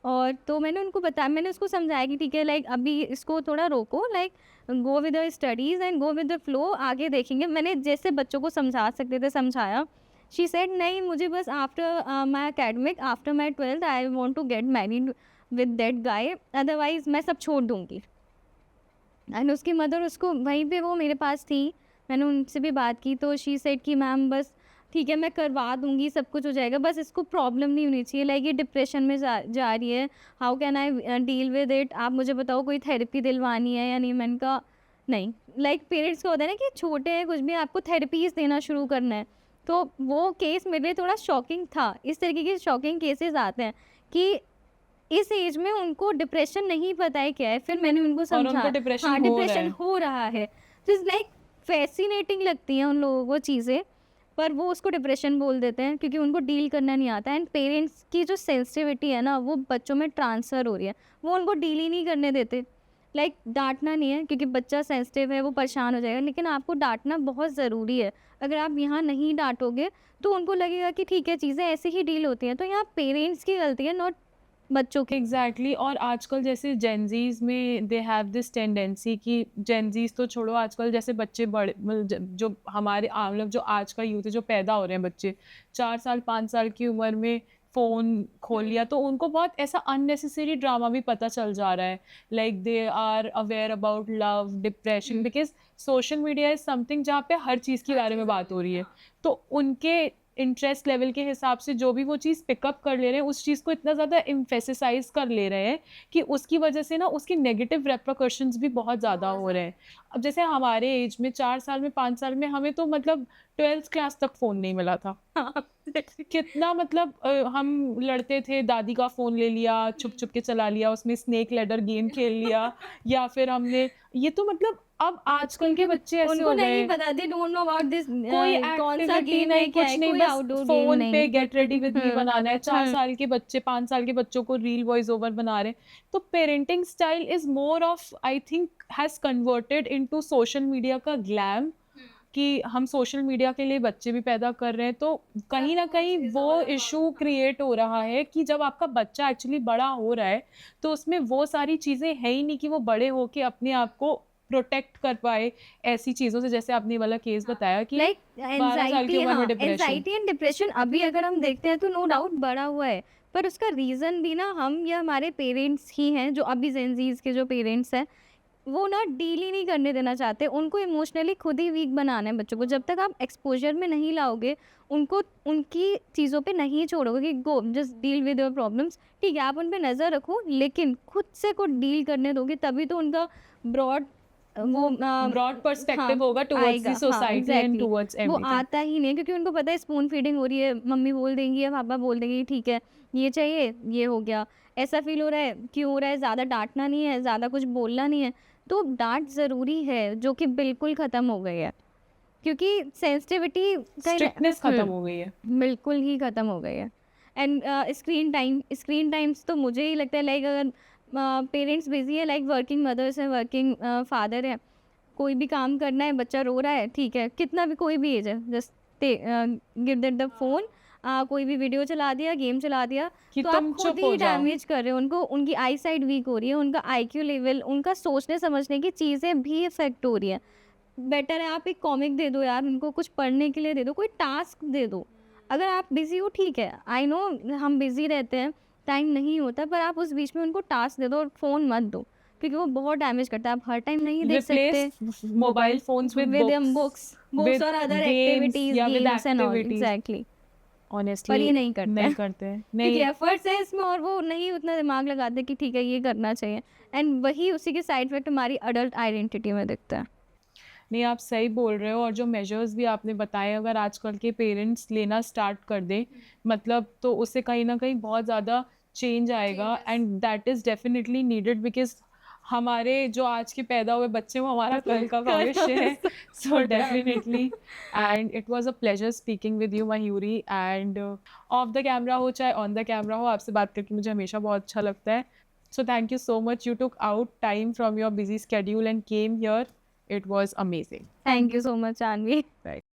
और तो मैंने उनको बताया, मैंने उसको समझाया कि ठीक है, लाइक अभी इसको थोड़ा रोको, like go with the studies and go with the flow, आगे देखेंगे। मैंने जैसे बच्चों को समझा सकते थे समझाया। शी सेड नहीं, मुझे बस after my academic, after my 12th I want to get married with that guy, otherwise मैं सब छोड़ दूँगी। एंड उसकी मदर उसको वहीं पे वो मेरे पास थी, मैंने उनसे भी बात की, तो शी सेड कि मैम बस ठीक है, मैं करवा दूँगी, सब कुछ हो जाएगा, बस इसको प्रॉब्लम नहीं होनी चाहिए, लाइक ये डिप्रेशन में जा रही है, how can I deal with it, आप मुझे बताओ कोई थेरेपी दिलवानी है या नहीं। मैंने कहा नहीं, लाइक पेरेंट्स का होता है ना कि छोटे हैं कुछ भी, आपको थेरेपीज़ देना शुरू करना है। तो वो केस मेरे लिए थोड़ा शॉकिंग था। इस तरीके के शॉकिंग केसेस आते हैं कि इस एज में उनको डिप्रेशन नहीं पता है क्या है, फिर मैंने उनको और उनको समझा डिप्रेशन हाँ, हो रहा डिप्रेशन है. हो रहा है। तो इट्स लाइक फैसिनेटिंग लगती हैं उन लोगों को चीज़ें, पर वो उसको डिप्रेशन बोल देते हैं क्योंकि उनको डील करना नहीं आता। एंड पेरेंट्स की जो सेंसिटिविटी है ना, वो बच्चों में ट्रांसफ़र हो रही है, वो उनको डील ही नहीं करने देते। लाइक डांटना नहीं है क्योंकि बच्चा सेंसिटिव है, वो परेशान हो जाएगा, लेकिन आपको डांटना बहुत ज़रूरी है। अगर आप यहाँ नहीं डांटोगे तो उनको लगेगा कि ठीक है, चीज़ें ऐसे ही डील होती हैं। तो यहाँ पेरेंट्स की गलती है, नॉट बच्चों की। एग्जैक्टली और आजकल जैसे जेनजीज में दे हैव दिस टेंडेंसी कि जेनजीज तो छोड़ो, आजकल जैसे बच्चे बड़े मतलब जो हमारे मतलब जो आज का यूथ है, जो पैदा हो रहे हैं बच्चे 4 साल 5 साल की उम्र में फ़ोन खोल लिया, तो उनको बहुत ऐसा अननेसेसरी ड्रामा भी पता चल जा रहा है, like they are aware about love, depression, because social media is something जहाँ पे हर चीज़ के बारे में बात हो रही है। तो उनके इंटरेस्ट लेवल के हिसाब से जो भी वो चीज़ पिकअप कर ले रहे हैं, उस चीज़ को इतना ज़्यादा एम्फेसिसाइज कर ले रहे हैं कि उसकी वजह से ना उसकी नेगेटिव रेपरकशंस भी बहुत ज़्यादा हो रहे हैं। अब जैसे हमारे एज में 4 साल में 5 साल में हमें तो मतलब 12th क्लास तक फ़ोन नहीं मिला था। कितना मतलब हम लड़ते थे, दादी का फ़ोन ले लिया, छुप-छुप के चला लिया, उसमें स्नेक लैडर गेम खेल लिया या फिर हमने ये तो मतलब अब आजकल के बच्चे ऐसे उनको हो गए नहीं हैं। पता, दे डोंट नो अबाउट दिस, कोई कौन सा एक्टिविटी गेम है, नहीं, क्या है, कुछ नहीं, कोई बस आउटडोर गेम फ़ोन नहीं। पे गेट रेडी विद मी बनाना है। 4 हुँ। साल के बच्चे 5 साल के बच्चों को रील वॉइस ओवर बना रहे हैं। तो parenting style is more of I think has converted into social media का ग्लैम कि हम सोशल मीडिया के लिए बच्चे भी पैदा कर रहे हैं। तो कहीं न कहीं वो इश्यू क्रिएट हो रहा है कि जब आपका बच्चा एक्चुअली बड़ा हो रहा है, तो उसमें वो सारी चीज़ें है ही नहीं कि वो बड़े होके अपने आप को प्रोटेक्ट कर पाए ऐसी चीज़ों से, जैसे आपने ये वाला केस बताया कि लाइक 12 साल की एंजाइटी, उम्र में हाँ, डिप्रेशन। एंजाइटी एंड डिप्रेशन अभी अगर हम देखते हैं तो नो डाउट बढ़ा हुआ है, पर उसका रीज़न भी ना हम या हमारे पेरेंट्स ही हैं, जो अभी जेनज़ीज़ के जो पेरेंट्स हैं, वो ना डील ही नहीं करने देना चाहते। उनको इमोशनली खुद ही वीक बनाना है बच्चों को। जब तक आप एक्सपोज़र में नहीं लाओगे, उनको उनकी चीज़ों पे नहीं छोड़ोगे कि go just deal with your problems, ठीक है, आप उन पे नज़र रखो, लेकिन खुद से को डील करने दोगे, तभी तो उनका ब्रॉड वो ब्रॉड पर्सपेक्टिव हाँ, होगा टुवर्ड्स आएगा, the society and exactly towards वो एवरीथिंग। आता ही नहीं है, क्योंकि उनको पता है स्पून फीडिंग हो रही है, मम्मी बोल देंगी या पापा बोल देंगे ठीक है ये चाहिए, ये हो गया, ऐसा फील हो रहा है, क्यों हो रहा है, ज़्यादा डांटना नहीं है, ज़्यादा कुछ बोलना नहीं है। तो डांट ज़रूरी है, जो कि बिल्कुल ख़त्म हो गई है, क्योंकि सेंसिटिविटी स्ट्रिक्टनेस खत्म हो गई है। बिल्कुल ही ख़त्म हो गई है। एंड स्क्रीन टाइम्स तो मुझे ही लगता है लाइक अगर पेरेंट्स बिजी है, लाइक वर्किंग मदर्स हैं, वर्किंग फादर है, कोई भी काम करना है, बच्चा रो रहा है, ठीक है, कितना भी कोई भी एज है, just give that the phone, कोई भी वीडियो चला दिया, गेम चला दिया, कि तो आप तुम खुद चुप हो ही जाओ। डैमेज कर रहे हो उनको, उनकी आई साइट वीक हो रही है, उनका आईक्यू लेवल, उनका सोचने समझने की चीज़ें भी इफेक्ट हो रही है। बेटर है आप एक कॉमिक दे दो यार, उनको कुछ पढ़ने के लिए दे दो, कोई टास्क दे दो। अगर आप बिज़ी हो ठीक है, आई नो हम बिज़ी रहते हैं, टाइम नहीं होता, पर आप उस बीच में उनको टास्क दे दो और फ़ोन मत दो, क्योंकि वो बहुत डैमेज करता है। आप हर टाइम नहीं देख सकते replace mobile phones with with books, books with और अदर गेम्स एक्टिविटीज़, या with games and all, activities. Exactly. पर ऑनेस्टली ये नहीं करते नहीं हैं, करते हैं, क्योंकि नहीं। एफर्ट्स है इसमें और वो नहीं उतना दिमाग लगाते कि ठीक है ये करना चाहिए, एंड वही उसी के साइड इफेक्ट हमारी अडल्ट आइडेंटिटी में दिखता है। नहीं, आप सही बोल रहे हो। और जो मेजर्स भी आपने बताए, अगर आजकल के पेरेंट्स लेना स्टार्ट कर दें, मतलब तो उससे कहीं ना कहीं बहुत ज़्यादा चेंज आएगा, and that is definitely needed, because हमारे जो आज के पैदा हुए बच्चे वो हमारा कल का भविष्य है। So definitely, and it was a pleasure speaking with you Mayuri, end of the camera हो चाहे ऑन द कैमरा हो, आपसे बात करके मुझे हमेशा बहुत अच्छा लगता है। So thank you so much. You took out time from your busy schedule and came here. It was amazing. Thank you so much, Janvi. Right.